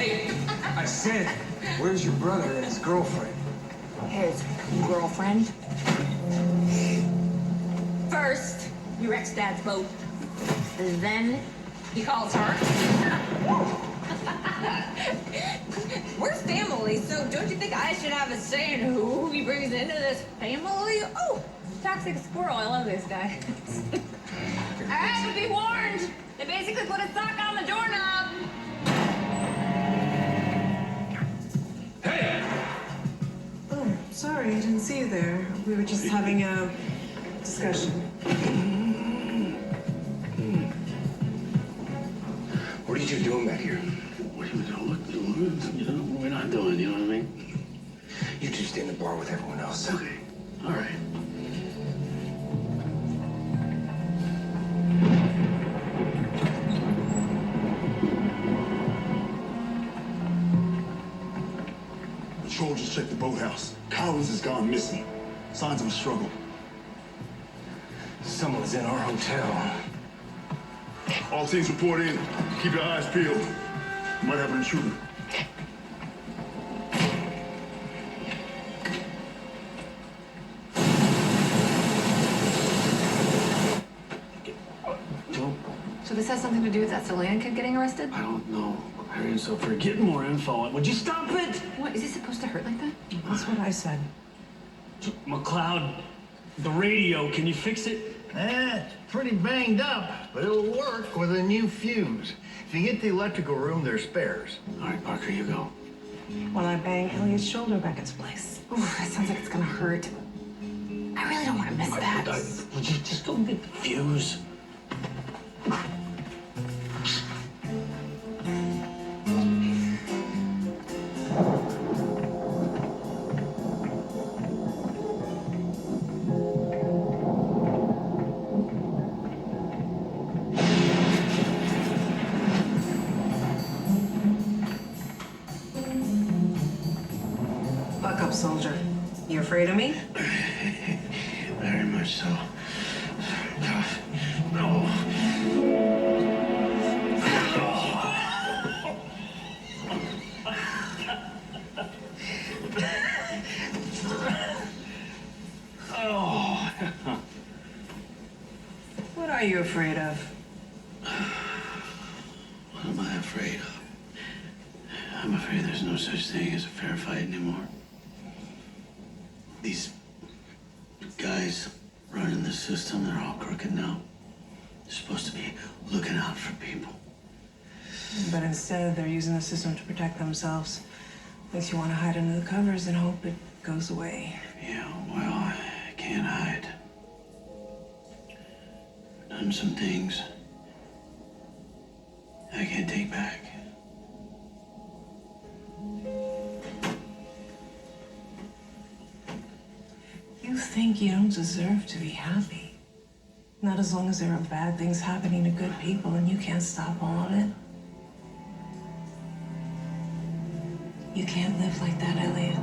Hey, I said, where's your brother and his girlfriend? His girlfriend. First, he wrecks Dad's boat. Then, he calls her. We're family, so don't you think I should have a say in who he brings into this family? Oh, toxic squirrel. I love this guy. I had to be warned. They basically put a sock on the doorknob. Hey! Oh, sorry, I didn't see you there. We were just having a discussion. What are you two doing back here? What are you doing? Look, you know, we're not doing, you know what I mean? You two stay in the bar with everyone else. Okay, all right. Patrol just checked the boathouse. Collins has gone missing. Signs of a struggle. Someone's in our hotel. All teams report in. Keep your eyes peeled. You might have an intruder. Joe, So this has something to do with that Chilean kid getting arrested? I don't know. Harry, so for getting more info, would you stop it? What, is he supposed to hurt like that? That's what I said. McLeod, the radio, can you fix it? It's pretty banged up, but it'll work with a new fuse. If you get the electrical room, there's spares. All right, Parker, you go. While I bang Elliot's shoulder back into place. Ooh, that sounds like it's gonna hurt. I really don't want to miss that. Would you just go get the fuse? Buck up, soldier. You afraid of me? Very much so. No. What are you afraid of? What am I afraid of? I'm afraid there's no such thing as a fair fight anymore. These guys running the system, they're all crooked now. They're supposed to be looking out for people. But instead, they're using the system to protect themselves. Makes you want to hide under the covers and hope it goes away. Yeah, well, I can't hide. I've done some things I can't take back. You think you don't deserve to be happy. Not as long as there are bad things happening to good people and you can't stop all of it. You can't live like that, Elliot.